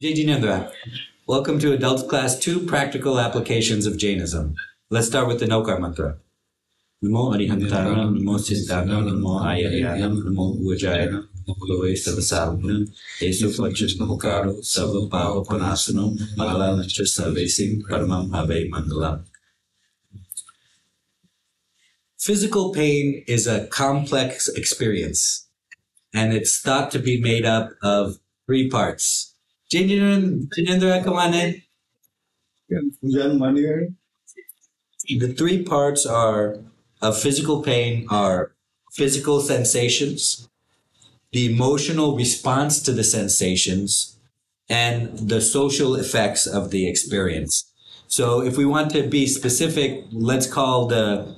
Jai Jinendra, welcome to Adults Class 2 Practical Applications of Jainism. Let's start with the Nokar mantra. Namo Arihantara, Namo Siddhara, Namo Ayayaya, Namo Ujaya, Namo Loe Savasavana, Esu Pachis Mohokaro, Sava Pava Panasano, Malalacha Savesing, Paramam Have Mandalam. Physical pain is a complex experience, and it's thought to be made up of three parts. Jinendra, come on in. The three parts of physical pain are physical sensations, the emotional response to the sensations, and the social effects of the experience. So if we want to be specific, let's call the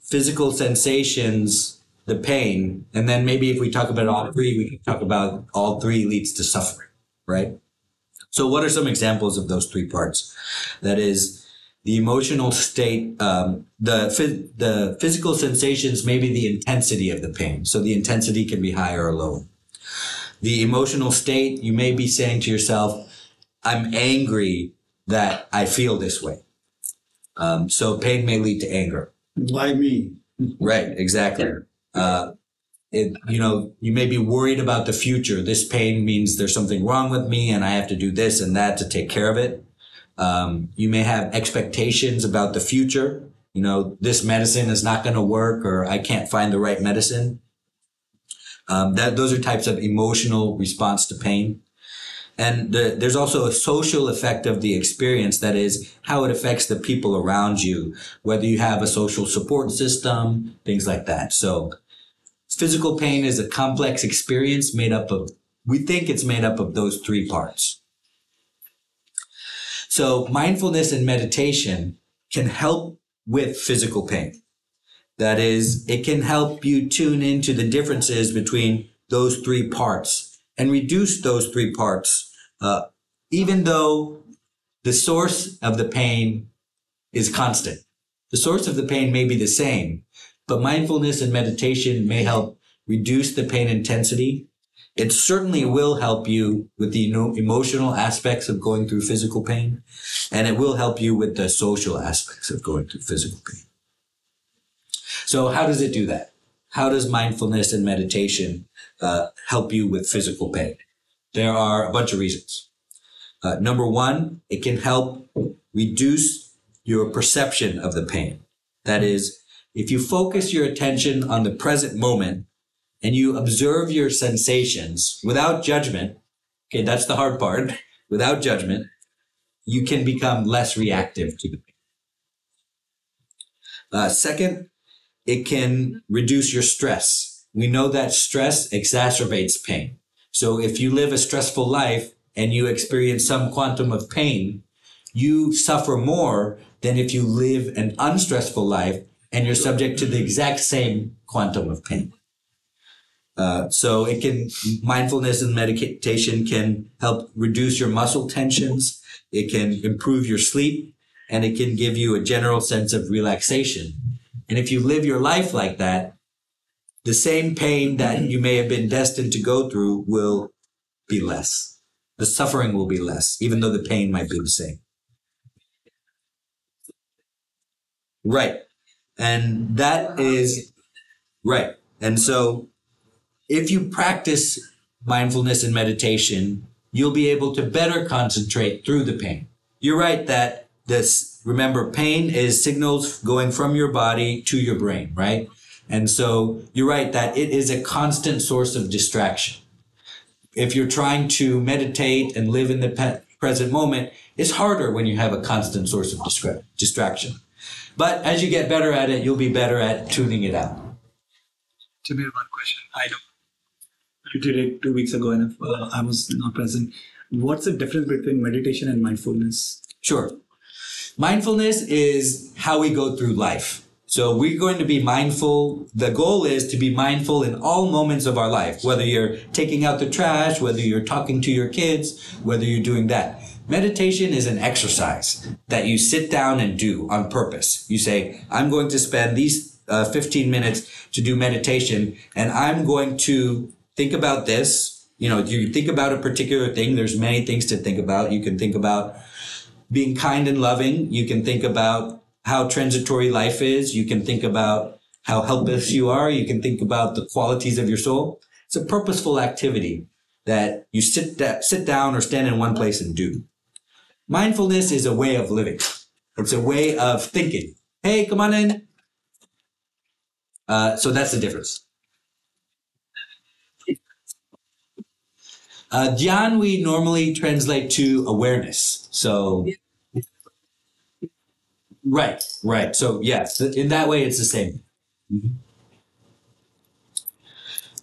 physical sensations the pain, and then maybe if we talk about all three, we can talk about all three leads to suffering, right? So what are some examples of those three parts? That is, the emotional state, the physical sensations may be the intensity of the pain. So the intensity can be higher or lower. The emotional state, you may be saying to yourself, I'm angry that I feel this way. So pain may lead to anger. Why me? Right, exactly. You may be worried about the future. This pain means there's something wrong with me and I have to do this and that to take care of it. You may have expectations about the future. This medicine is not going to work, or I can't find the right medicine. Those are types of emotional response to pain. And there's also a social effect of the experience, that is how it affects the people around you, whether you have a social support system, things like that. So physical pain is a complex experience we think it's made up of those three parts. So mindfulness and meditation can help with physical pain. That is, it can help you tune into the differences between those three parts and reduce those three parts, even though the source of the pain is constant. The source of the pain may be the same, but mindfulness and meditation may help reduce the pain intensity. It certainly will help you with the emotional aspects of going through physical pain, and it will help you with the social aspects of going through physical pain. So how does it do that? How does mindfulness and meditation help you with physical pain? There are a bunch of reasons. Number one, it can help reduce your perception of the pain. That is, if you focus your attention on the present moment and you observe your sensations without judgment, okay, that's the hard part, without judgment, you can become less reactive to the pain. Second, it can reduce your stress. We know that stress exacerbates pain. So if you live a stressful life and you experience some quantum of pain, you suffer more than if you live an unstressful life and you're subject to the exact same quantum of pain. So mindfulness and meditation can help reduce your muscle tensions. It can improve your sleep, and it can give you a general sense of relaxation. And if you live your life like that, the same pain that you may have been destined to go through will be less. The suffering will be less, even though the pain might be the same. Right. And that is right. And so if you practice mindfulness and meditation, you'll be able to better concentrate through the pain. You're right that remember, pain is signals going from your body to your brain, right? And so you're right that it is a constant source of distraction. If you're trying to meditate and live in the present moment, it's harder when you have a constant source of distraction. But as you get better at it, you'll be better at tuning it out. To me, one question. I know I did it 2 weeks ago and I was not present. What's the difference between meditation and mindfulness? Sure. Mindfulness is how we go through life. So we're going to be mindful. The goal is to be mindful in all moments of our life, whether you're taking out the trash, whether you're talking to your kids, whether you're doing that. Meditation is an exercise that you sit down and do on purpose. You say, I'm going to spend these 15 minutes to do meditation, and I'm going to think about this, you think about a particular thing. There's many things to think about. You can think about being kind and loving. You can think about how transitory life is. You can think about how helpless you are. You can think about the qualities of your soul. It's a purposeful activity that you sit down or stand in one place and do. Mindfulness is a way of living. It's a way of thinking. Hey, come on in. So that's the difference. Dhyan we normally translate to awareness. So, right. So yes, in that way, it's the same. Mm-hmm.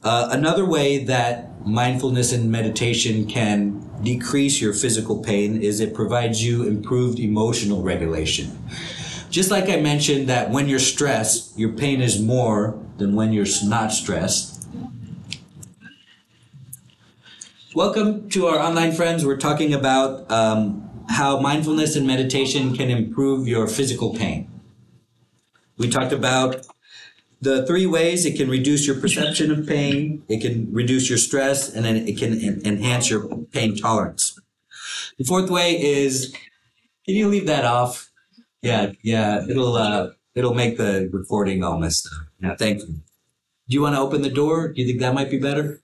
Another way that mindfulness and meditation can decrease your physical pain is it provides you improved emotional regulation. Just like I mentioned that when you're stressed, your pain is more than when you're not stressed. Welcome to our online friends. We're talking about how mindfulness and meditation can improve your physical pain. We talked about the 3 ways it can reduce your perception of pain, it can reduce your stress, and then it can enhance your pain tolerance. The 4th way is, can you leave that off? Yeah, it'll make the recording all messed up. Yeah, thank you. Do you want to open the door? Do you think that might be better?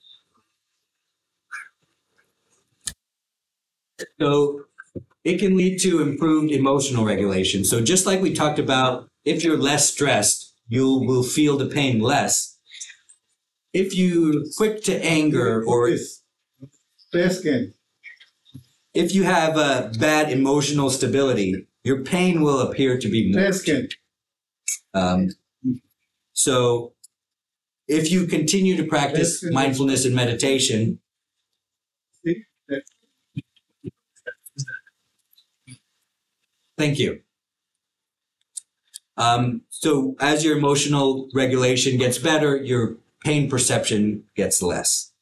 So it can lead to improved emotional regulation. So just like we talked about, if you're less stressed, you will feel the pain less. If you're quick to anger or if you have a bad emotional stability, your pain will appear to be more. So if you continue to practice mindfulness and meditation, thank you. So as your emotional regulation gets better, your pain perception gets less.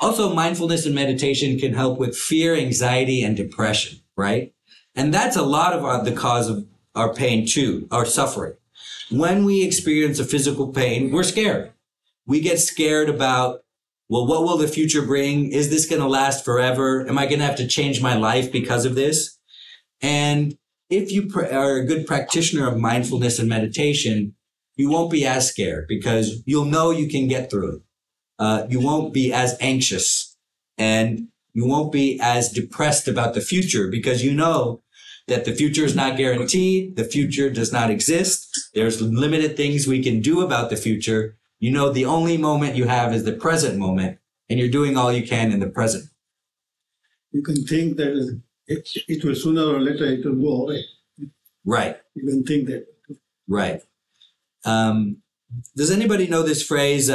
Also, mindfulness and meditation can help with fear, anxiety, and depression, right? And that's a lot of the cause of our pain too, our suffering. When we experience a physical pain, we're scared. We get scared about, well, what will the future bring? Is this going to last forever? Am I going to have to change my life because of this? And if you are a good practitioner of mindfulness and meditation, you won't be as scared because you'll know you can get through it. You won't be as anxious and you won't be as depressed about the future because you know that the future is not guaranteed. The future does not exist. There's limited things we can do about the future. You know, the only moment you have is the present moment and you're doing all you can in the present. You can think that it will sooner or later, it will go away. Right. You can think that. Right. Does anybody know this phrase,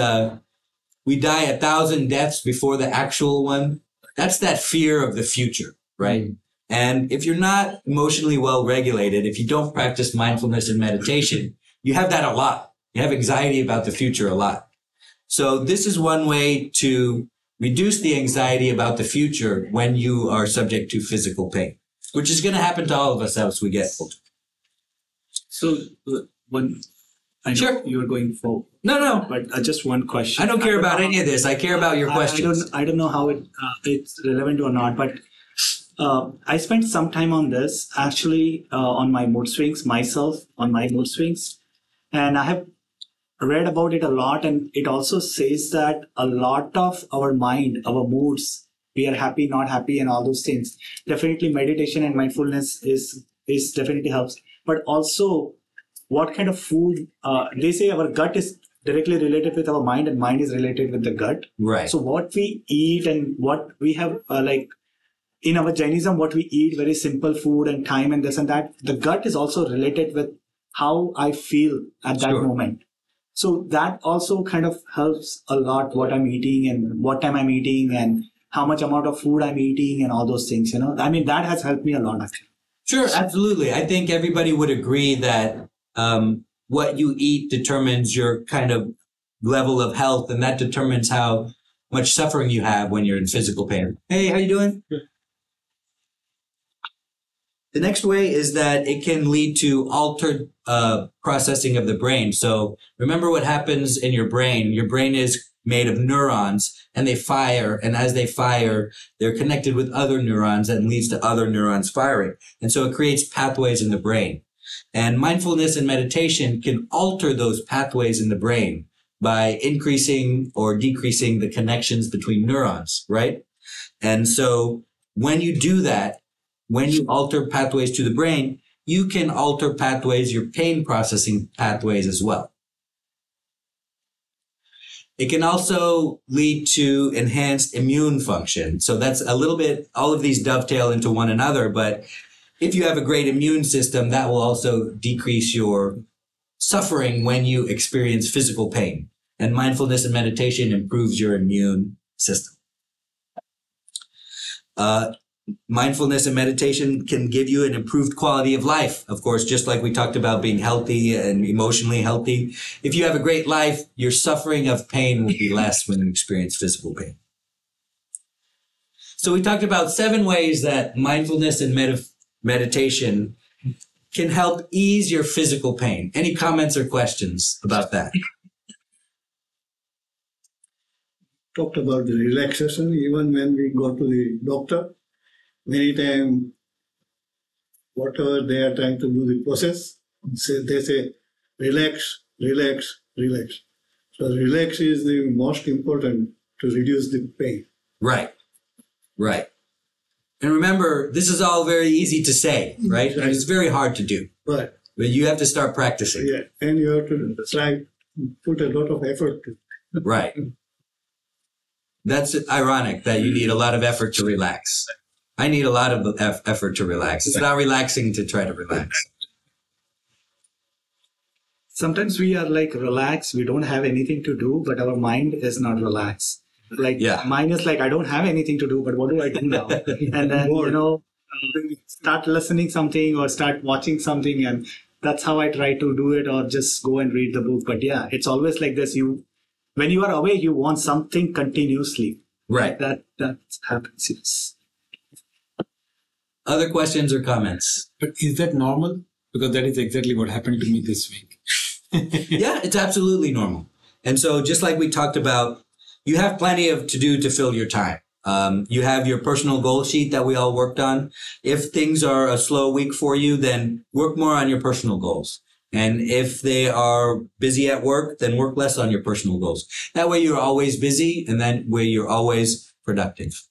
we die 1,000 deaths before the actual one? That's that fear of the future, right? Mm-hmm. And if you're not emotionally well regulated, if you don't practice mindfulness and meditation, you have that a lot. You have anxiety about the future a lot. So this is one way to reduce the anxiety about the future when you are subject to physical pain, which is going to happen to all of us as we get older. So I know sure. You were going for no, but just one question. I don't care about any of this. I care about your questions. I don't know how it's relevant or not, but I spent some time on this actually on my mood swings myself, and I have read about it a lot, and it also says that a lot of our mind, our moods, we are happy, not happy, and all those things. Definitely meditation and mindfulness is definitely helps. But also what kind of food, they say our gut is directly related with our mind and mind is related with the gut. Right. So what we eat and what we have like in our Jainism, what we eat, very simple food and time and this and that, the gut is also related with how I feel at that moment. So that also kind of helps a lot what I'm eating and what time I'm eating and how much amount of food I'm eating and all those things, I mean, that has helped me a lot actually. Sure, absolutely. I think everybody would agree that what you eat determines your kind of level of health, and that determines how much suffering you have when you're in physical pain. Hey, how you doing? Good. The next way is that it can lead to altered processing of the brain. So remember what happens in your brain. Your brain is made of neurons, and they fire. And as they fire, they're connected with other neurons and leads to other neurons firing. And so it creates pathways in the brain. And mindfulness and meditation can alter those pathways in the brain by increasing or decreasing the connections between neurons, right? And so when you do that, when you alter pathways to the brain, you can alter pathways, your pain processing pathways as well. It can also lead to enhanced immune function. So that's a little bit, all of these dovetail into one another, but if you have a great immune system, that will also decrease your suffering when you experience physical pain. And mindfulness and meditation improves your immune system. Mindfulness and meditation can give you an improved quality of life. Of course, just like we talked about being healthy and emotionally healthy. If you have a great life, your suffering of pain will be less when you experience physical pain. So we talked about 7 ways that mindfulness and meditation can help ease your physical pain. Any comments or questions about that? Talked about the relaxation, even when we go to the doctor. Many times, whatever they are trying to do the process, they say, relax, relax, relax. So relax is the most important to reduce the pain. Right, right. And remember, this is all very easy to say, right? Right. It's very hard to do. Right. But you have to start practicing. Yeah, and you have to try, put a lot of effort to. Right. That's ironic that you need a lot of effort to relax. I need a lot of effort to relax. It's not relaxing to try to relax. Sometimes we are like relaxed, we don't have anything to do, but our mind is not relaxed. Like mine is like, I don't have anything to do, but what do I do now? And then, start listening something or start watching something, and that's how I try to do it, or just go and read the book. But yeah, it's always like this. When you are away, you want something continuously. Right. That happens, yes. Other questions or comments? But is that normal? Because that is exactly what happened to me this week. Yeah, it's absolutely normal. And so just like we talked about, you have plenty to do to fill your time. You have your personal goal sheet that we all worked on. If things are a slow week for you, then work more on your personal goals. And if they are busy at work, then work less on your personal goals. That way you're always busy, and that way you're always productive.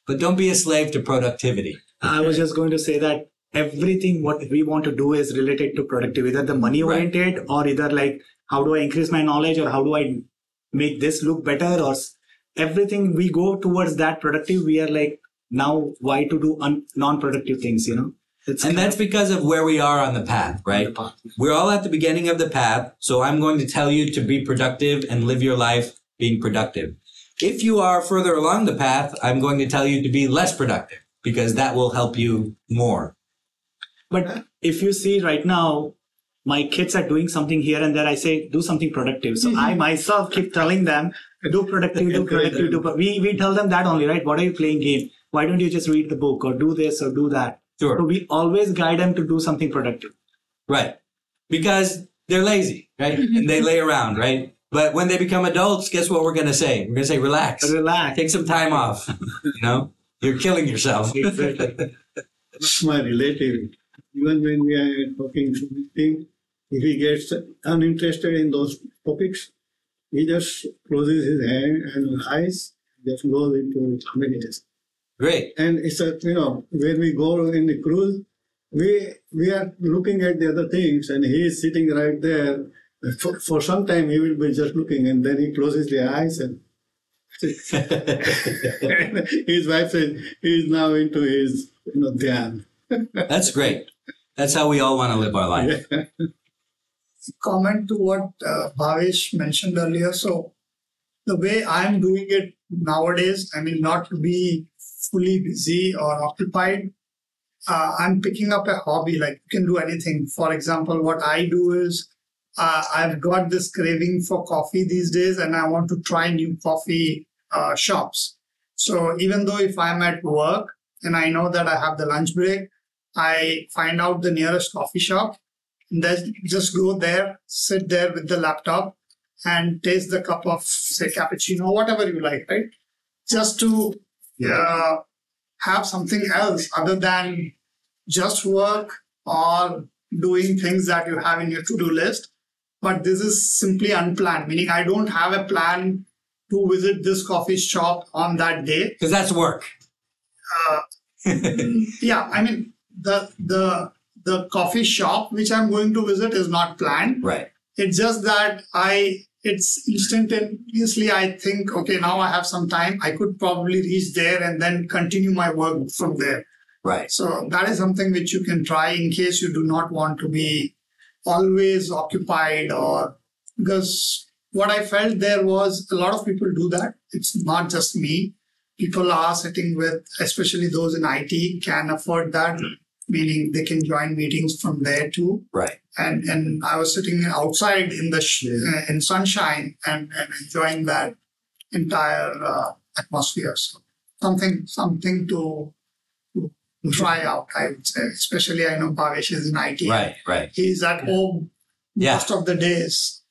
But don't be a slave to productivity. I was just going to say that everything what we want to do is related to productivity, either the money oriented or either like, how do I increase my knowledge, or how do I make this look better, or everything we go towards that productive. We are like, now why to do non-productive things, And that's because of where we are on the path, right? We're all at the beginning of the path. So I'm going to tell you to be productive and live your life being productive. If you are further along the path, I'm going to tell you to be less productive, because that will help you more. But if you see right now, my kids are doing something here and there, I say, do something productive. So I myself keep telling them, do productive, do productive, we tell them that only, right? What are you playing game? Why don't you just read the book, or do this or do that? Sure. So we always guide them to do something productive. Right. Because they're lazy, right? And they lay around, right? But when they become adults, guess what we're going to say? We're going to say, relax. Relax. Take some time off. You're killing yourself. My relative, even when we are talking something, if he gets uninterested in those topics, he just closes his hand and eyes, just goes into meditation. Great. And it's when we go in the cruise, we are looking at the other things, and he is sitting right there. For some time, he will be just looking, and then he closes the eyes, and his wife says he is now into his dhyan. That's great. That's how we all want to live our life. Yeah. Comment to what Bhavesh mentioned earlier. So the way I'm doing it nowadays, not to be fully busy or occupied, I'm picking up a hobby. Like, you can do anything. For example, what I do is I've got this craving for coffee these days, and I want to try new coffee shops. So even though if I'm at work and I know that I have the lunch break, I find out the nearest coffee shop, and then just go there, sit there with the laptop, and taste the cup of, say, cappuccino, whatever you like, right? Just to have something else other than just work or doing things that you have in your to-do list. But this is simply unplanned, meaning I don't have a plan to visit this coffee shop on that day. Because that's work. Yeah, I mean, the coffee shop which I'm going to visit is not planned. Right. It's just that it's instantaneously, I think, okay, now I have some time. I could probably reach there and then continue my work from there. Right. So that is something which you can try in case you do not want to be always occupied, or because what I felt there was a lot of people do that. It's not just me. People are sitting with, especially those in IT, can afford that, meaning they can join meetings from there too. Right. And I was sitting outside in the in sunshine and enjoying that entire atmosphere. So something to try out, I would say. Especially I know Bhavesh is in IT. Right, right. He's at home most of the days.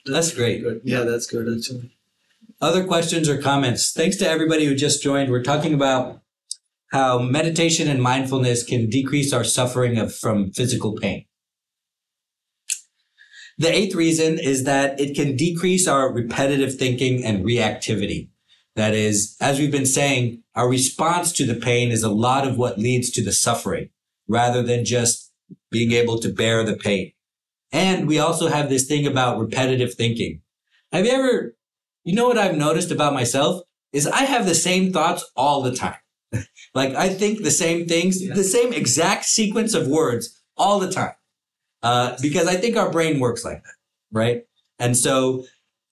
That's great. Yeah, that's good actually. Other questions or comments? Thanks to everybody who just joined. We're talking about how meditation and mindfulness can decrease our suffering from physical pain. The 8th reason is that it can decrease our repetitive thinking and reactivity. That is, as we've been saying, our response to the pain is a lot of what leads to the suffering, rather than just being able to bear the pain. And we also have this thing about repetitive thinking. Have you ever, what I've noticed about myself is I have the same thoughts all the time. Like I think the same things, the same exact sequence of words all the time. Because I think our brain works like that, right? And so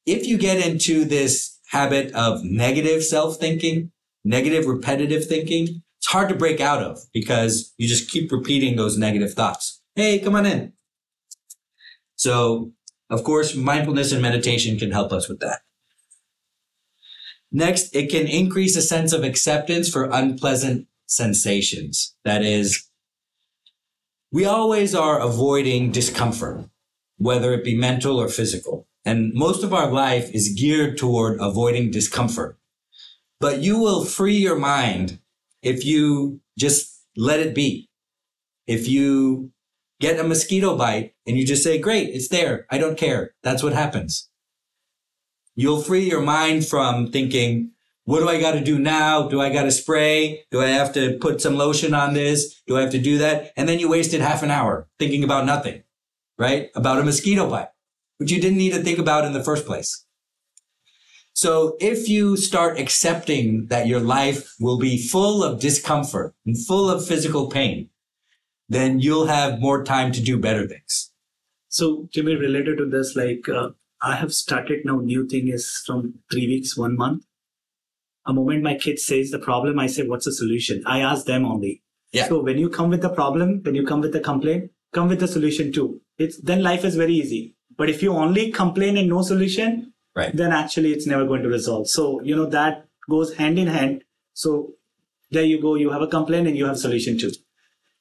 if you get into this habit of negative self-thinking, negative repetitive thinking, it's hard to break out of because you just keep repeating those negative thoughts. Hey, come on in. So, of course, mindfulness and meditation can help us with that. Next, it can increase a sense of acceptance for unpleasant sensations. That is, we always are avoiding discomfort, whether it be mental or physical. And most of our life is geared toward avoiding discomfort. But you will free your mind if you just let it be. If you get a mosquito bite and you just say, great, it's there. I don't care. That's what happens. You'll free your mind from thinking, what do I got to do now? Do I got to spray? Do I have to put some lotion on this? Do I have to do that? And then you wasted half an hour thinking about nothing, right? About a mosquito bite, which you didn't need to think about in the first place. So if you start accepting that your life will be full of discomfort and full of physical pain, then you'll have more time to do better things. So, Jimmy, related to this, I have started now, new thing is from 3 weeks, 1 month. A moment my kid says the problem, I say, what's the solution? I ask them only. Yeah. So when you come with the problem, when you come with the complaint, come with the solution too. Then life is very easy. But if you only complain and no solution, right, then actually it's never going to resolve. So, that goes hand in hand. So there you go. You have a complaint and you have solution too.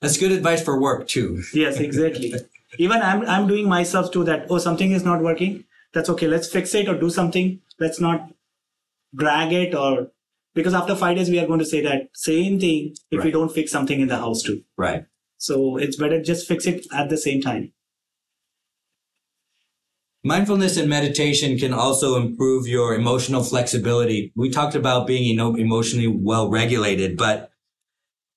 That's good advice for work too. Yes, exactly. Even I'm doing myself too that, something is not working. That's okay. Let's fix it or do something. Let's not drag it because after 5 days, we are going to say that same thing if we don't fix something in the house too. Right. So it's better just fix it at the same time. Mindfulness and meditation can also improve your emotional flexibility. We talked about being emotionally well regulated, but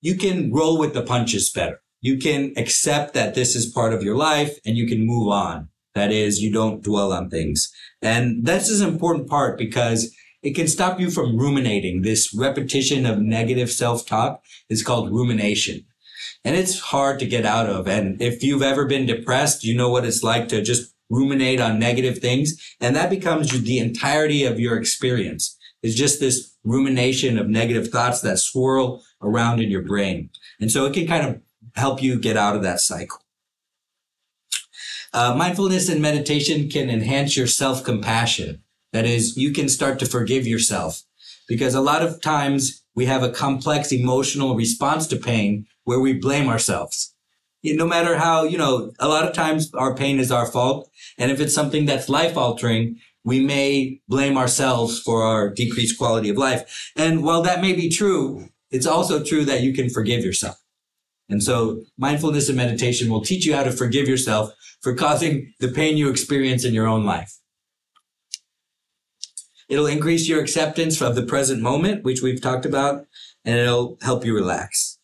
you can roll with the punches better. You can accept that this is part of your life and you can move on. That is, you don't dwell on things. And that's an important part because it can stop you from ruminating. This repetition of negative self-talk is called rumination. And it's hard to get out of. And if you've ever been depressed, you know what it's like to just ruminate on negative things. And that becomes the entirety of your experience. It's just this rumination of negative thoughts that swirl around in your brain. And so it can kind of help you get out of that cycle. Mindfulness and meditation can enhance your self-compassion. That is, you can start to forgive yourself because a lot of times we have a complex emotional response to pain where we blame ourselves. No matter how, a lot of times our pain is our fault. And if it's something that's life altering, we may blame ourselves for our decreased quality of life. And while that may be true, it's also true that you can forgive yourself. And so mindfulness and meditation will teach you how to forgive yourself for causing the pain you experience in your own life. It'll increase your acceptance of the present moment, which we've talked about, and it'll help you relax.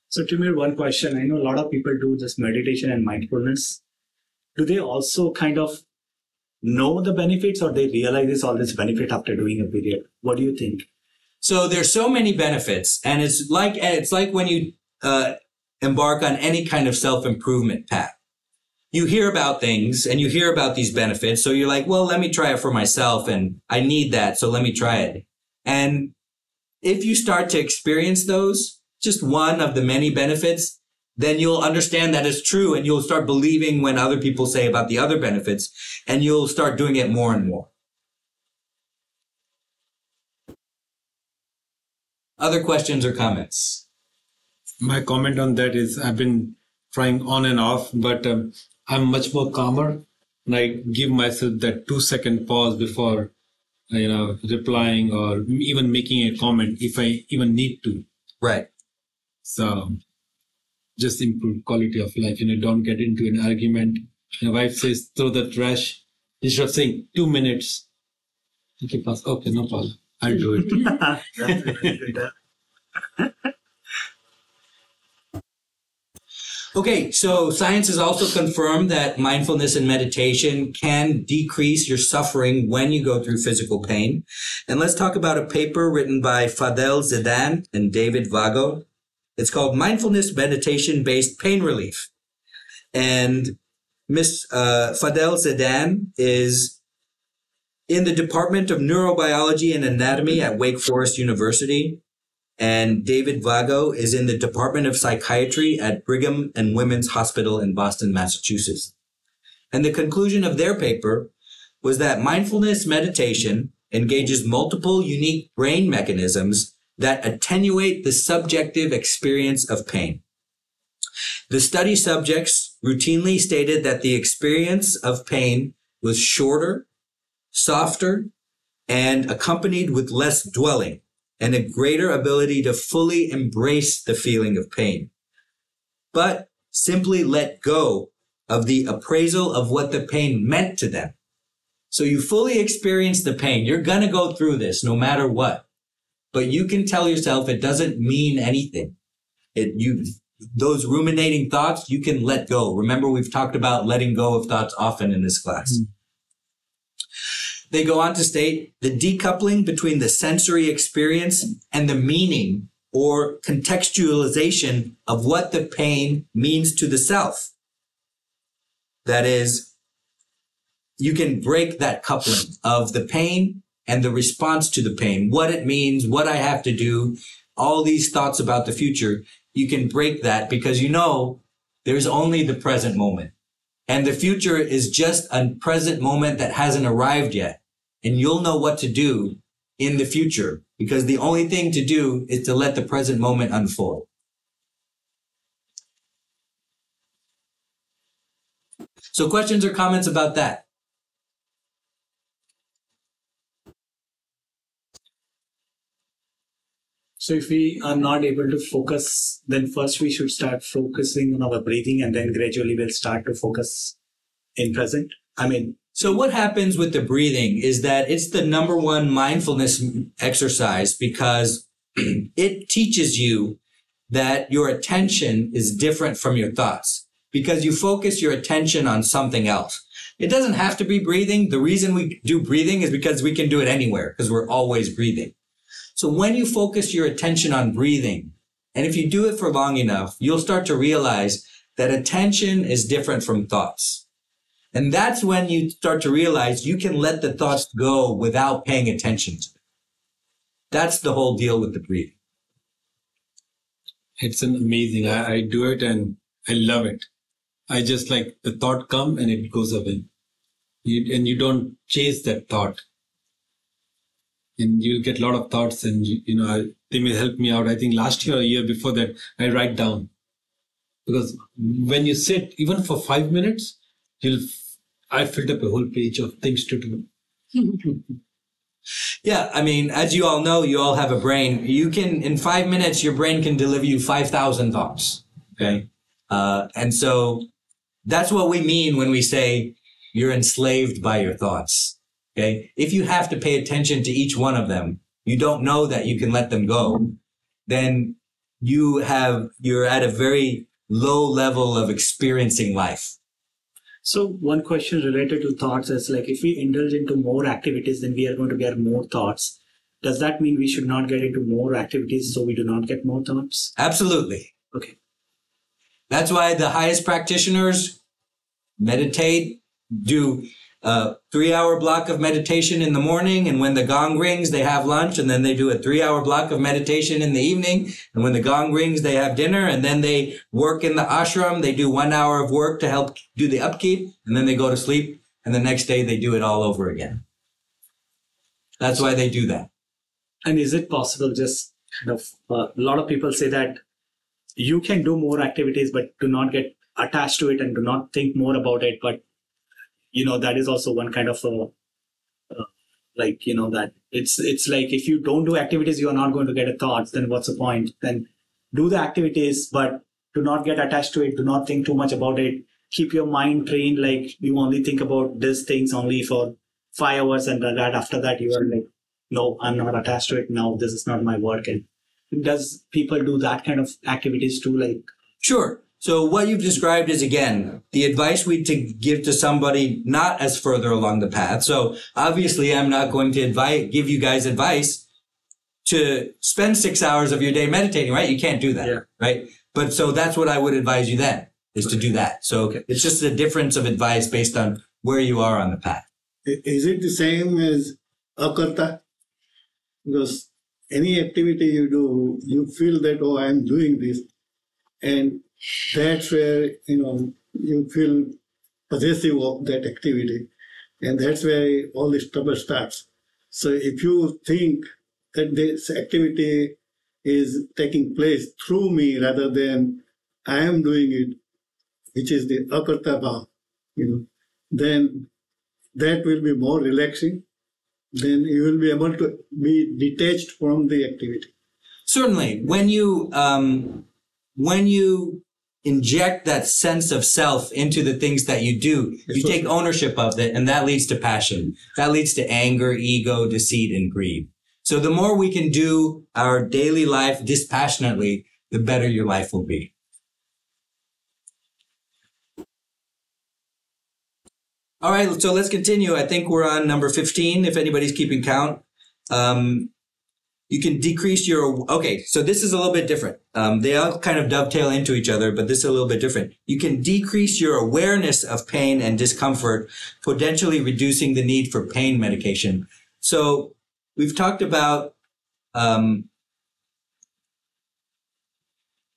So Timur, one question. I know a lot of people do this meditation and mindfulness. Do they also kind of know the benefits, or they realize all this benefit after doing a period? What do you think? So there's so many benefits, and it's like when you embark on any kind of self-improvement path. You hear about things and you hear about these benefits. So you're like, well, let me try it for myself, and I need that. So let me try it. And if you start to experience those, just one of the many benefits, then you'll understand that it's true, and you'll start believing when other people say about the other benefits, and you'll start doing it more and more. Other questions or comments? My comment on that is I've been trying on and off, but I'm much more calmer, and I give myself that 2-second pause before, replying or even making a comment if I even need to. Right. So just improve quality of life. Don't get into an argument. My wife says, throw the trash. Instead of saying 2 minutes, okay, pause. Okay, no problem. I'll do it. Okay, so science has also confirmed that mindfulness and meditation can decrease your suffering when you go through physical pain. And let's talk about a paper written by Fadel Zedan and David Vago. It's called Mindfulness Meditation-Based Pain Relief. And Miss Fadel Zedan is in the Department of Neurobiology and Anatomy at Wake Forest University. And David Vago is in the Department of Psychiatry at Brigham and Women's Hospital in Boston, Massachusetts. And the conclusion of their paper was that mindfulness meditation engages multiple unique brain mechanisms that attenuate the subjective experience of pain. The study subjects routinely stated that the experience of pain was shorter, softer, and accompanied with less dwelling, and a greater ability to fully embrace the feeling of pain, but simply let go of the appraisal of what the pain meant to them. So you fully experience the pain. You're going to go through this no matter what, but you can tell yourself it doesn't mean anything. Those ruminating thoughts, you can let go. Remember, we've talked about letting go of thoughts often in this class. Mm-hmm. They go on to state the decoupling between the sensory experience and the meaning or contextualization of what the pain means to the self. That is, you can break that coupling of the pain and the response to the pain, what it means, what I have to do, all these thoughts about the future. You can break that because there's only the present moment. And the future is just a present moment that hasn't arrived yet. And you'll know what to do in the future because the only thing to do is to let the present moment unfold. So questions or comments about that? So if we are not able to focus, then first we should start focusing on our breathing, and then gradually we'll start to focus in present. So what happens with the breathing is that it's the number one mindfulness exercise because it teaches you that your attention is different from your thoughts because you focus your attention on something else. It doesn't have to be breathing. The reason we do breathing is because we can do it anywhere because we're always breathing. So when you focus your attention on breathing, and if you do it for long enough, you'll start to realize that attention is different from thoughts. And that's when you start to realize you can let the thoughts go without paying attention to them. That's the whole deal with the breathing. It's an amazing. I do it and I love it. I just like the thought come and it goes away. And you don't chase that thought. And you get a lot of thoughts and, they may help me out. I think last year or a year before that, I write down. Because when you sit, even for 5 minutes, I filled up a whole page of things to do. Yeah, I mean, as you all know, you all have a brain. You can, in 5 minutes, your brain can deliver you 5,000 thoughts. Okay. And so that's what we mean when we say you're enslaved by your thoughts. Okay. If you have to pay attention to each one of them, you don't know that you can let them go, then you're at a very low level of experiencing life. So one question related to thoughts is like, if we indulge into more activities, then we are going to get more thoughts. Does that mean we should not get into more activities so we do not get more thoughts? Absolutely. Okay. That's why the highest practitioners meditate, do a 3-hour block of meditation in the morning, and when the gong rings, they have lunch, and then they do a 3-hour block of meditation in the evening, and when the gong rings, they have dinner, and then they work in the ashram. They do 1 hour of work to help do the upkeep, and then they go to sleep, and the next day they do it all over again. That's why they do that. And is it possible, just a lot of people say that you can do more activities, but do not get attached to it and do not think more about it. But, that is also one kind of that it's like, if you don't do activities, you are not going to get a thought. Then what's the point? Then do the activities, but do not get attached to it. Do not think too much about it. Keep your mind trained. Like, you only think about these things only for 5 hours. And that after that, you are like, no, I'm not attached to it. Now, this is not my work. And does people do that kind of activities too? Like, sure. So what you've described is, again, the advice we give to somebody not as further along the path. So obviously, I'm not going to give you guys advice to spend 6 hours of your day meditating, right? You can't do that, right? But so that's what I would advise you then, is to do that. So it's just a difference of advice based on where you are on the path. Is it the same as akarta? Because any activity you do, you feel that, oh, I'm doing this. And that's where, you feel possessive of that activity. And that's where all this trouble starts. So if you think that this activity is taking place through me rather than I am doing it, which is the akarta bhav, then that will be more relaxing. Then you will be able to be detached from the activity. Certainly. When you inject that sense of self into the things that you do, you take ownership of it, and that leads to passion. That leads to anger, ego, deceit, and greed. So the more we can do our daily life dispassionately, the better your life will be. All right, so let's continue. I think we're on number 15, if anybody's keeping count. You can decrease okay, so this is a little bit different. They all kind of dovetail into each other, but this is a little bit different. You can decrease your awareness of pain and discomfort, potentially reducing the need for pain medication. So we've talked about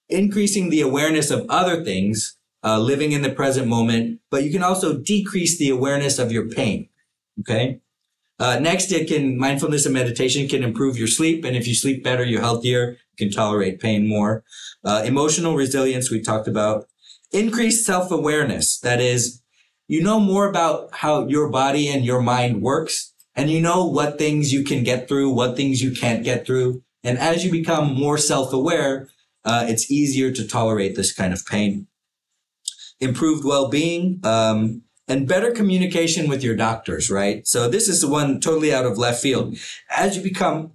increasing the awareness of other things, living in the present moment, but you can also decrease the awareness of your pain, okay? Next, mindfulness and meditation can improve your sleep. And if you sleep better, you're healthier. You can tolerate pain more. Emotional resilience, we talked about. Increased self-awareness. That is, you know more about how your body and your mind works. And you know what things you can get through, what things you can't get through. And as you become more self-aware, it's easier to tolerate this kind of pain. Improved well-being. And better communication with your doctors, right? So this is the one totally out of left field. As you become,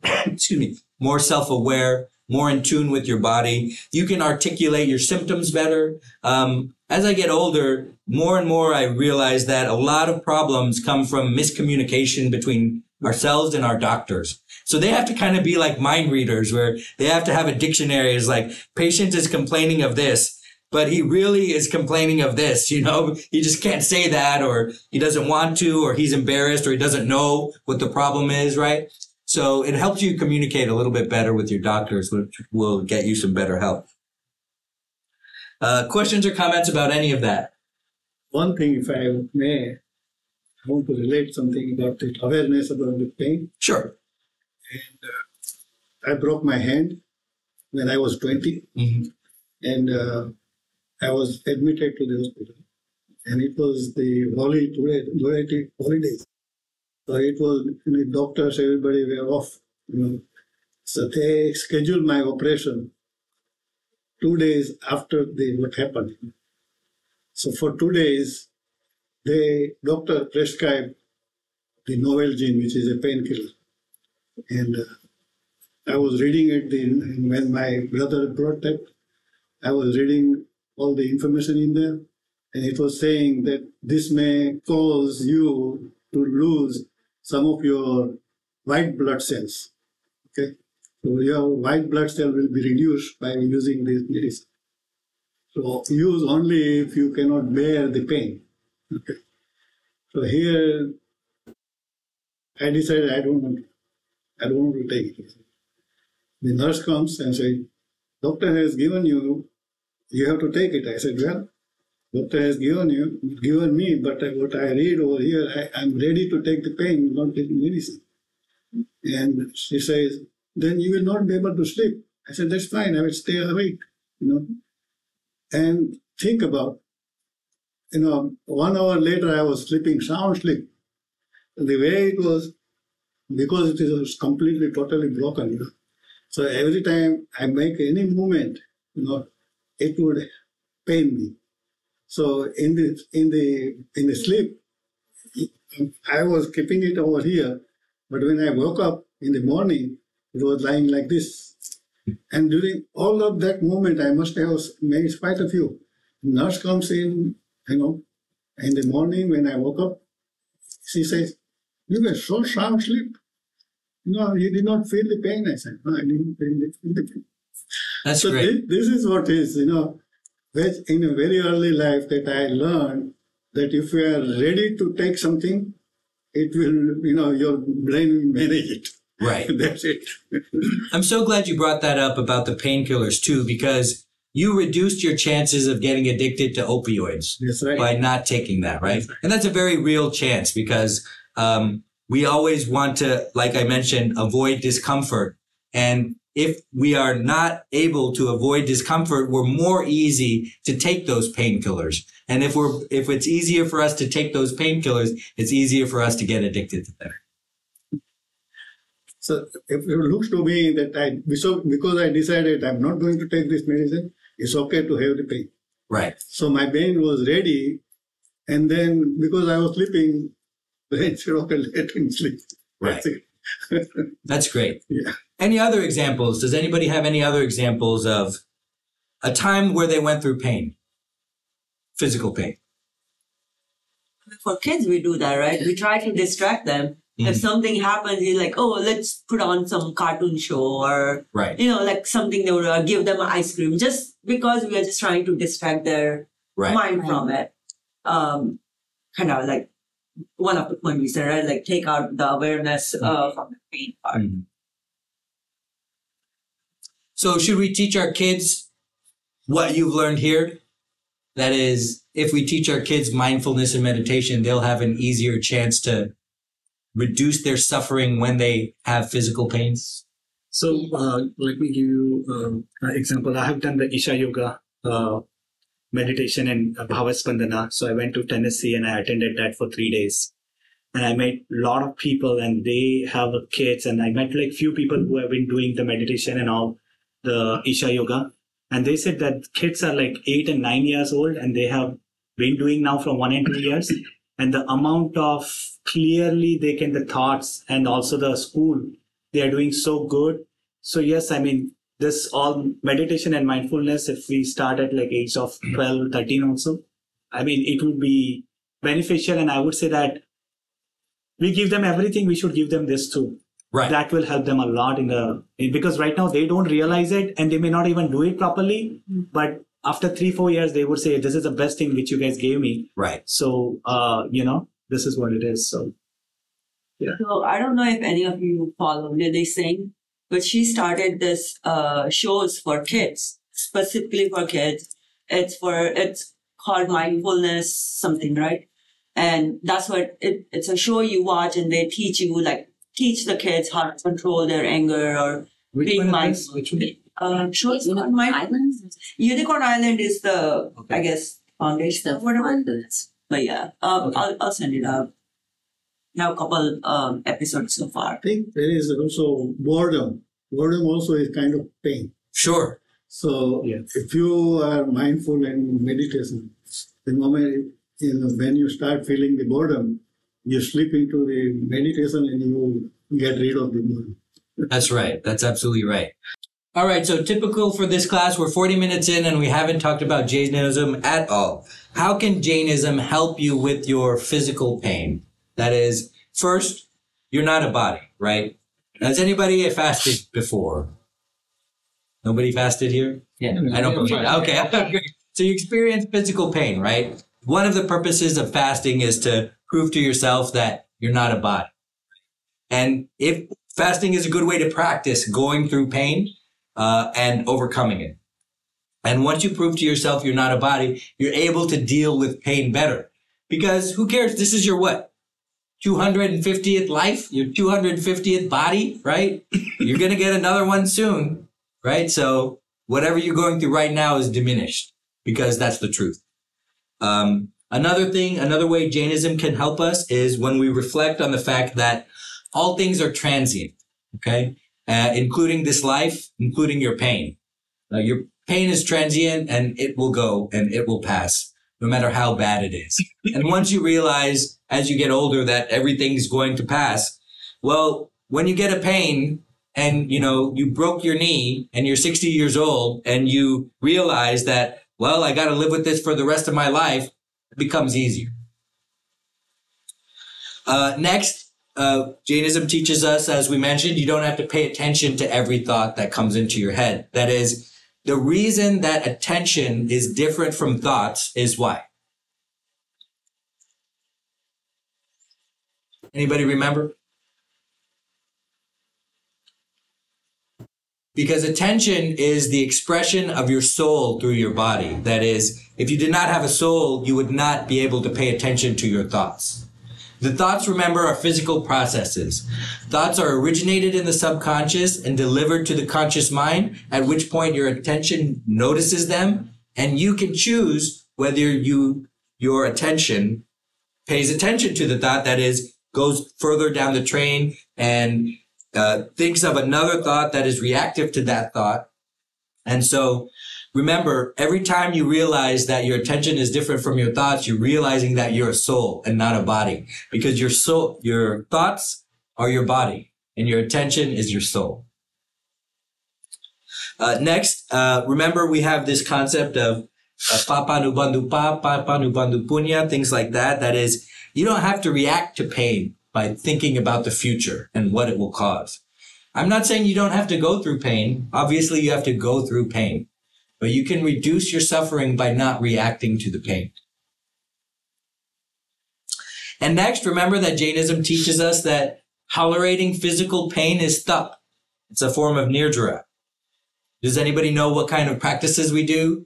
more self-aware, more in tune with your body, you can articulate your symptoms better. As I get older, more and more I realize that a lot of problems come from miscommunication between ourselves and our doctors. So they have to kind of be like mind readers, where they have to have a dictionary. It's like, patient is complaining of this, but he really is complaining of this, he just can't say that, or he doesn't want to, or he's embarrassed, or he doesn't know what the problem is, right? So it helps you communicate a little bit better with your doctors, which will get you some better help. Questions or comments about any of that? One thing, if I may, I want to relate something about the awareness about the pain. Sure. And I broke my hand when I was 20, and I was admitted to the hospital. And it was the holidays. So it was the doctors, everybody were off. So they scheduled my operation 2 days after what happened. So for 2 days, the doctor prescribed the Novelgene, which is a painkiller. And I was reading it when my brother brought that. I was reading all the information in there, and it was saying that this may cause you to lose some of your white blood cells. Okay, so your white blood cell will be reduced by using this medicine. So use only if you cannot bear the pain. Okay, so here I decided I don't want to take it. The nurse comes and says, "Doctor has given you. You have to take it." I said, "Well, doctor has given me, but what I read over here, I'm ready to take the pain, not take medicine." And she says, "Then you will not be able to sleep." I said, "That's fine. I will stay awake." And think about, 1 hour later, I was sleeping sound sleep. The way it was, because it was completely, totally broken. So every time I make any movement, it would pain me. So in the sleep, I was keeping it over here, but when I woke up in the morning, it was lying like this. And during all of that moment, I must have made quite a few. Nurse comes in, in the morning when I woke up, she says, "You were so sound asleep. You did not feel the pain." I said, "No, I didn't feel the pain." That's so great. This is what is, in a very early life that I learned that if you are ready to take something, it will, your brain will manage it. Right. That's it. I'm so glad you brought that up about the painkillers too, because you reduced your chances of getting addicted to opioids That's right. by not taking that, right? And that's a very real chance because we always want to, like I mentioned, avoid discomfort. And if we are not able to avoid discomfort, we're more easy to take those painkillers. And if it's easier for us to take those painkillers, it's easier for us to get addicted to them. So if it looks to me that because I decided I'm not going to take this medicine, it's okay to have the pain. Right. So my brain was ready, and then because I was sleeping, the brain said, "Okay, let him sleep." Right. That's it. That's great. Yeah. Any other examples? Does anybody have any other examples of a time where they went through pain? Physical pain. For kids, we do that, right? We try to distract them. If something happens, you're like, "Oh, let's put on some cartoon show," or, Right. like something that would give them ice cream, just because we are just trying to distract their mind from it. Kind of like one of the point we said, right? Like take out the awareness from the pain part. Mm-hmm. So should we teach our kids what you've learned here? That is, if we teach our kids mindfulness and meditation, they'll have an easier chance to reduce their suffering when they have physical pains. So let me give you an example. I have done the Isha Yoga meditation in Bhavaspandana. So I went to Tennessee and I attended that for 3 days. And I met a lot of people and they have kids. And I met like few people who have been doing the meditation and all the Isha Yoga. And they said that kids are like 8 and 9 years old and they have been doing now for 1 and 2 years. And the amount of clearly the thoughts and also the school, they are doing so good. So yes, I mean, this all meditation and mindfulness, if we start at like age of 12, 13 also, I mean, it would be beneficial. And I would say that we give them everything, we should give them this too. Right. That will help them a lot because right now they don't realize it and they may not even do it properly. But after 3-4 years, they would say, "This is the best thing which you guys gave me." Right. So, this is what it is. So, yeah. So I don't know if any of you follow Lily Singh, but she started this shows for kids, specifically for kids. It's called Mindfulness something, right? And that's what it's a show you watch and they teach the kids how to control their anger or Being mindful. Which one? Unicorn Island. Unicorn Island is the, I guess, foundation of whatever. But yeah, I'll send it out. Now a couple episodes so far. I think there is also boredom. Boredom also is kind of pain. Sure. So if you are mindful in meditation, the moment when you start feeling the boredom, you slip into the meditation and you get rid of the boredom. That's right. That's absolutely right. All right. So typical for this class, we're 40 minutes in and we haven't talked about Jainism at all. How can Jainism help you with your physical pain? That is, first, you're not a body, right? Has anybody fasted before? Nobody fasted here? Yeah, I don't believe it. Okay. So you experience physical pain, right? One of the purposes of fasting is to prove to yourself that you're not a body. And if fasting is a good way to practice going through pain and overcoming it. And once you prove to yourself you're not a body, you're able to deal with pain better. Because who cares? This is your what? 250th life, your 250th body, right? You're going to get another one soon, right? So whatever you're going through right now is diminished because that's the truth. Another way Jainism can help us is when we reflect on the fact that all things are transient, okay? Including this life, including your pain. Your pain is transient and it will go and it will pass, no matter how bad it is. And once you realize as you get older that everything's going to pass, well, when you get a pain and, you broke your knee and you're 60 years old and you realize that, well, I got to live with this for the rest of my life, it becomes easier. Next, Jainism teaches us, as we mentioned, you don't have to pay attention to every thought that comes into your head. That is, the reason that attention is different from thoughts is why? Anybody remember? Because attention is the expression of your soul through your body. That is, if you did not have a soul, you would not be able to pay attention to your thoughts. The thoughts, remember, are physical processes. Thoughts are originated in the subconscious and delivered to the conscious mind, at which point your attention notices them, and you can choose whether your attention pays attention to the thought, that is, goes further down the train and thinks of another thought that is reactive to that thought. And so remember, every time you realize that your attention is different from your thoughts, you're realizing that you're a soul and not a body, because your thoughts are your body and your attention is your soul. Next, remember we have this concept of papa nu bandhu pa, papa nu bandhu punya, things like that. That is, you don't have to react to pain by thinking about the future and what it will cause. I'm not saying you don't have to go through pain. Obviously, you have to go through pain. But you can reduce your suffering by not reacting to the pain. And next, remember that Jainism teaches us that tolerating physical pain is tap. It's a form of nirjara. Does anybody know what kind of practices we do?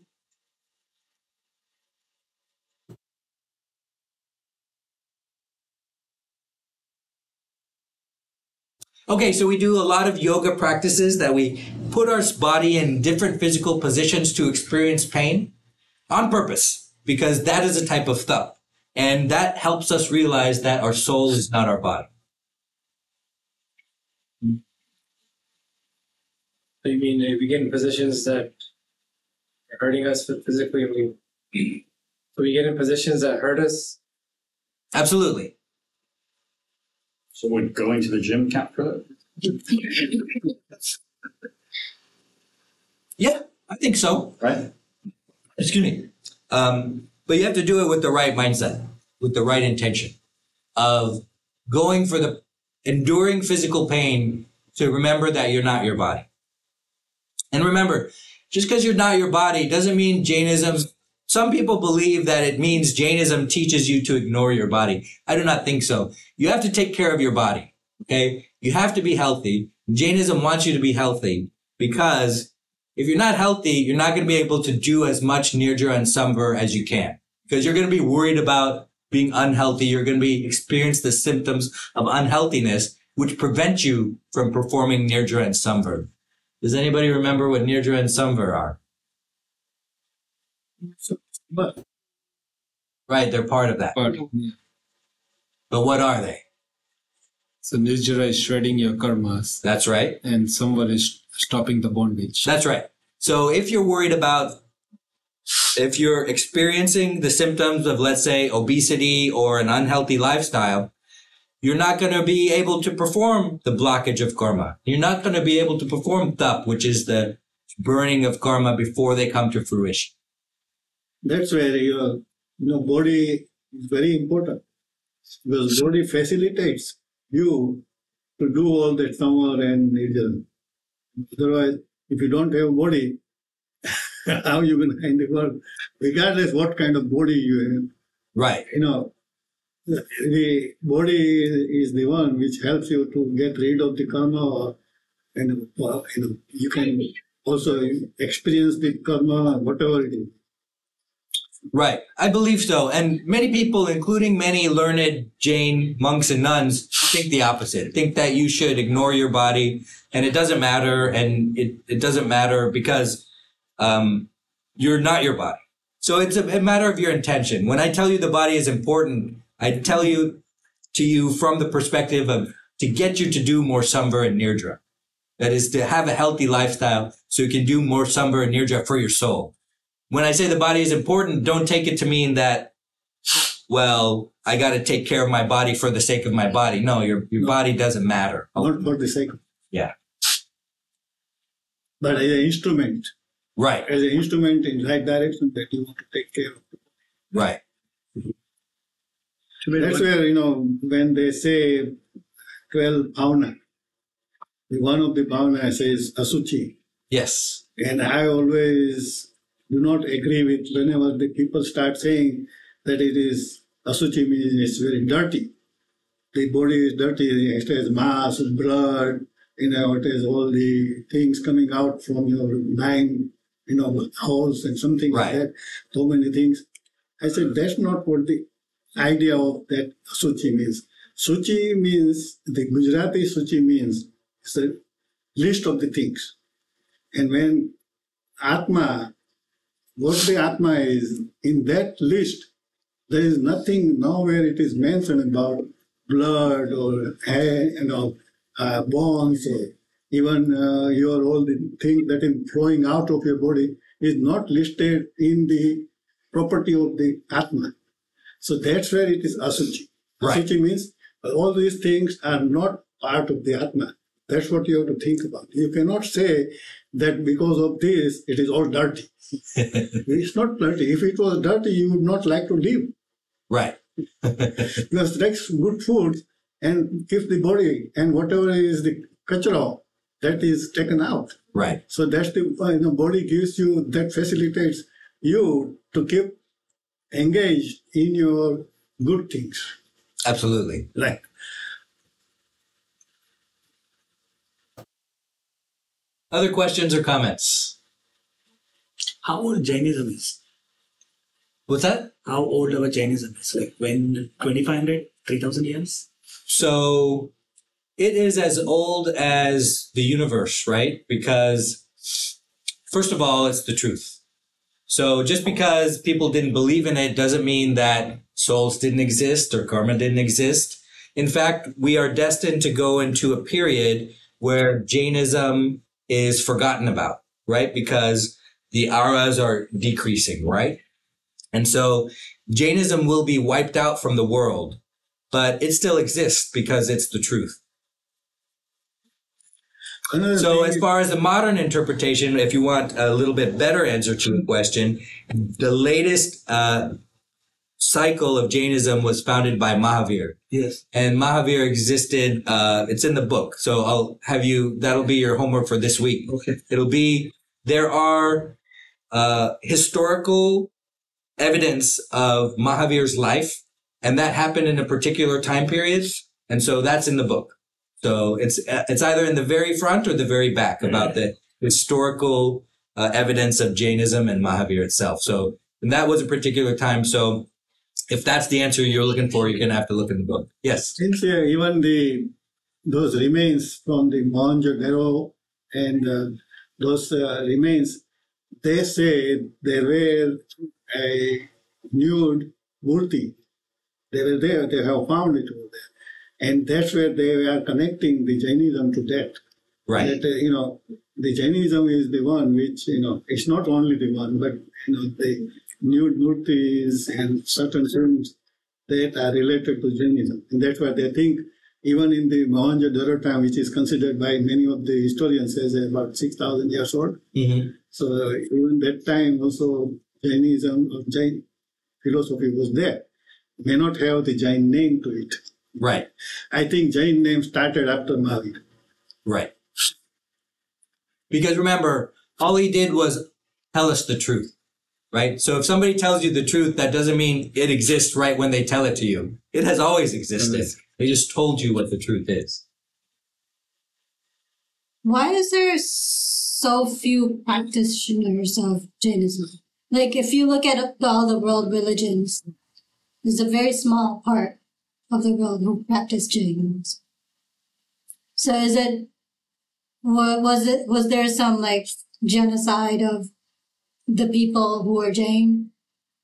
Okay, so we do a lot of yoga practices that we put our body in different physical positions to experience pain on purpose, because that is a type of thought. And that helps us realize that our soul is not our body. So you mean if we get in positions that are hurting us physically, so we get in positions that hurt us? Absolutely. So would going to the gym count for that? Yeah, I think so. Right? Excuse me. But you have to do it with the right mindset, with the right intention of enduring physical pain to remember that you're not your body. And remember, just because you're not your body doesn't mean some people believe that it means Jainism teaches you to ignore your body. I do not think so. You have to take care of your body, okay? You have to be healthy. Jainism wants you to be healthy because if you're not healthy, you're not going to be able to do as much nirjara and samvara as you can, because you're going to be worried about being unhealthy. You're going to experience the symptoms of unhealthiness, which prevent you from performing nirjara and samvara. Does anybody remember what Nirdra and Samvar are? But Right, they're part of that. But yeah. But what are they? So Nirjara is shredding your karmas, That's right. and Samvar is stopping the bondage. That's right. So if you're worried about, if you're experiencing the symptoms of, let's say, obesity or an unhealthy lifestyle, you're not going to be able to perform the blockage of karma. You're not going to be able to perform tap, which is the burning of karma before they come to fruition. that's where your body is very important, because body facilitates you to do all that summer and nature. Otherwise, if you don't have body, how you going to find the work? Regardless what kind of body you have, Right. the body is the one which helps you to get rid of the karma, and you can also experience the karma, whatever it is. Right. I believe so. And many people, including many learned Jain monks and nuns, think the opposite. Think that you should ignore your body and it doesn't matter. And it doesn't matter because you're not your body. So it's a matter of your intention. When I tell you the body is important, I tell you to you from the perspective of to get you to do more Samvar and Nirdra. That is to have a healthy lifestyle so you can do more Samvar and Nirdra for your soul. When I say the body is important, don't take it to mean that, well, I got to take care of my body for the sake of my body. No, your body doesn't matter. Not for the sake of, Yeah. but as an instrument. Right. As an instrument in right direction that you want to take care of. Right. That's where, when they say 12 bhavana, one of the bhavana says asuchi. Yes. And I always do not agree with whenever the people start saying that it is asuchi means it's very dirty. The body is dirty, it has mass, blood, it has all the things coming out from your 9, holes and something like that, so many things. I said, that's not what the idea of that suchi means. Suchi means, the Gujarati suchi means, it's a list of the things. And when Atma, what the Atma is, in that list, there is nothing nowhere it is mentioned about blood or hair, bones, or even your all the things that is flowing out of your body is not listed in the property of the Atma. So that's where it is asuchi. Right. Asuchi means all these things are not part of the Atma. That's what you have to think about. You cannot say that because of this, it is all dirty. It's not dirty. If it was dirty, you would not like to live. Right. Because that's good food, and if the body and whatever is the kachra, that is taken out. Right. So that's the body gives you, that facilitates you to keep engaged in your good things. Absolutely. Right. Other questions or comments? How old Jainism is? What's that? How old our Jainism is? Like when 2,500, 3,000 years? So it is as old as the universe, right? Because first of all, it's the truth. So just because people didn't believe in it doesn't mean that souls didn't exist or karma didn't exist. In fact, we are destined to go into a period where Jainism is forgotten about, right? Because the auras are decreasing, right? And so Jainism will be wiped out from the world, but it still exists because it's the truth. So as far as the modern interpretation, if you want a little bit better answer to the question, the latest cycle of Jainism was founded by Mahavir. Yes. And Mahavir existed, it's in the book. So I'll have you, that'll be your homework for this week. Okay. It'll be, there are historical evidence of Mahavir's life, and that happened in a particular time period. And so that's in the book. So it's either in the very front or the very back about the historical evidence of Jainism and Mahavir itself. So, and that was a particular time. So if that's the answer you're looking for, you're going to have to look in the book. Yes. Since even those remains from the Mohenjo-daro and those remains, they say they were a nude murti. They were there, they have found it over there. And that's where they are connecting the Jainism to that. Right. That, the Jainism is the one which, it's not only the one, but, the nude murtis and certain things that are related to Jainism. And that's why they think, even in the Mohenjo-daro time, which is considered by many of the historians as about 6,000 years old. Mm-hmm. So even that time also Jainism or Jain philosophy was there. May not have the Jain name to it. Right. I think Jain name started after Mahavir. Right. Because remember, all he did was tell us the truth, right? So if somebody tells you the truth, that doesn't mean it exists right when they tell it to you. It has always existed. They just told you what the truth is. Why is there so few practitioners of Jainism? Like, if you look at all the world religions, there's a very small part of the world who practice Jainism. So was there some like genocide of the people who are Jain,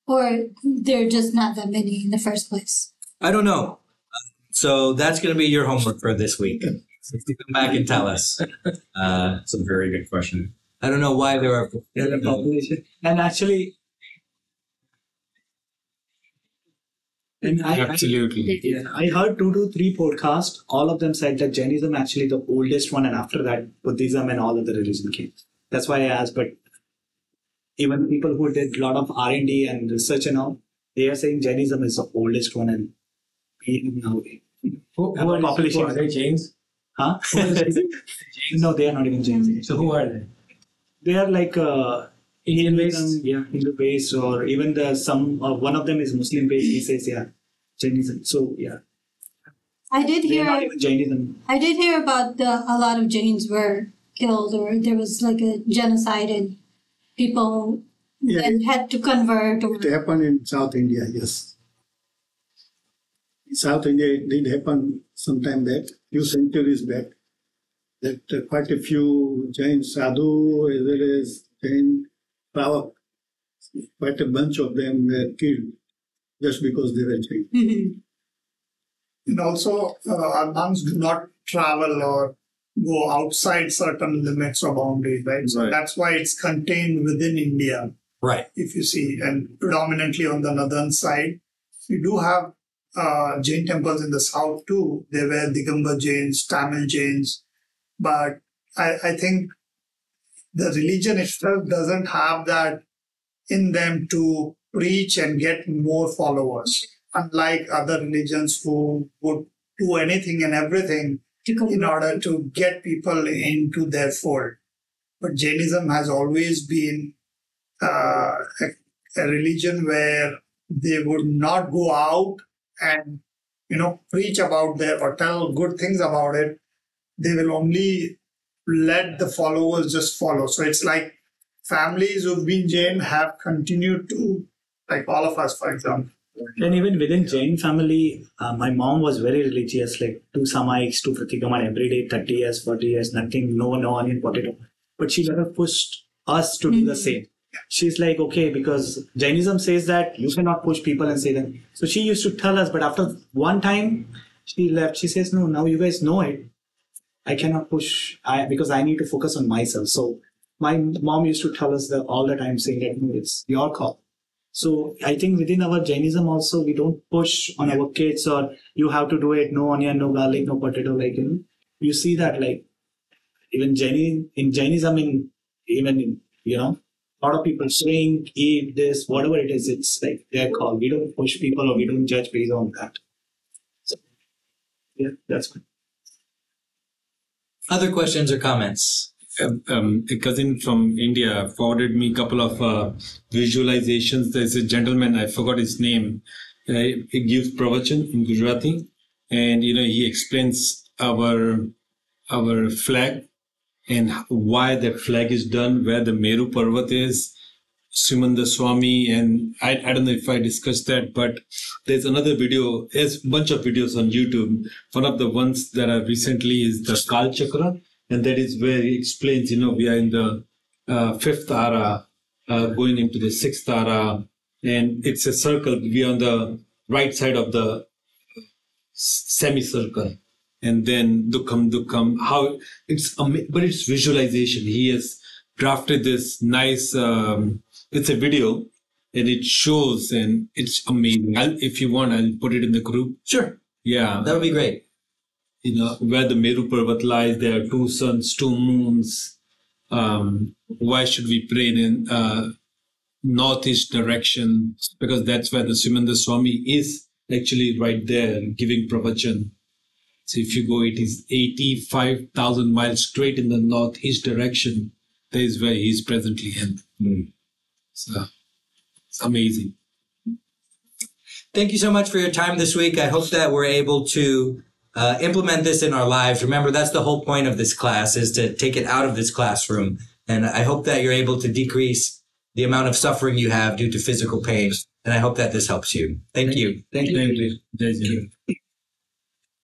or there are just not that many in the first place? I don't know. So that's going to be your homework for this week. Come back and tell us. That's a very good question. I don't know why there are The population. And actually, Absolutely. I heard 2 to 3 podcasts. All of them said that Jainism actually the oldest one, and after that Buddhism and all other religion came. That's why I asked. But even people who did a lot of R&D and research and all, they are saying Jainism is the oldest one, and now Who are population? Are they Jains? Huh? No, they are not even Jains. So who are they? They are like Indian based? yeah, Hindu based, or even one of them is Muslim based. He says, yeah, Jainism. So yeah, I did they are hear. not even Jainism. I did hear about a lot of Jains were killed, or there was like a genocide and people then had to convert. Or... It happened in South India, yes. In South India, it did happen sometime back, few centuries back, that quite a few Jain sadhu as well as Jain pravak, quite a bunch of them were killed just because they were Jain. Mhm. And also, our monks do not travel or go outside certain limits or boundaries, right? So that's why it's contained within India, right. if you see, and predominantly on the northern side. We do have Jain temples in the south too. There were Digambar Jains, Tamil Jains, but I think the religion itself doesn't have that in them to preach and get more followers, unlike other religions who would do anything and everything in order to get people into their fold. But Jainism has always been a religion where they would not go out and preach about their or tell good things about it. They will only let the followers just follow. So it's like families who've been Jain have continued to, like all of us, for example. And even within Jain family, my mom was very religious, like 2 samayiks, 2 pratikaman every day, 30 years, 40 years, nothing, no onion, potato. But she never pushed us to do the same. She's like, okay, because Jainism says that you cannot push people and say them. So she used to tell us, but after one time she left, she says, no, now you guys know it. I cannot push because I need to focus on myself. So my mom used to tell us that all the time, saying that no, it's your call. So I think within our Jainism also, we don't push on our kids or you have to do it, no onion, no garlic, no potato. Like, you see that like even in Jainism, a lot of people drink, eat this, whatever it is, it's like their call. We don't push people or we don't judge based on that. So, yeah, that's fine. Other questions or comments? A cousin from India forwarded me a couple of visualizations. There's a gentleman, I forgot his name. He gives pravachan in Gujarati, and he explains our flag and why that flag is done, where the Meru Parvat is, Simanda Swami, and I don't know if I discussed that, but there's another video. There's a bunch of videos on YouTube. One of the ones that are recently is the Kal Chakra, And that is where he explains, we are in the fifth ara, going into the sixth ara, and it's a circle. We are on the right side of the semicircle. And then dukkam, how but it's visualization. He has drafted this nice, it's a video, and it shows, and it's amazing. If you want, I'll put it in the group. Sure. Yeah. That would be great. Where the Meru Parvat lies, there are 2 suns, 2 moons. Why should we pray in northeast direction? Because that's where the Simanda Swami is actually right there giving pravachan. So if you go, it is 85,000 miles straight in the northeast direction. That is where he is presently in. So it's amazing. Thank you so much for your time this week. I hope that we're able to implement this in our lives. Remember, that's the whole point of this class, is to take it out of this classroom. And I hope that you're able to decrease the amount of suffering you have due to physical pain. And I hope that this helps you. Thank you. Thank you.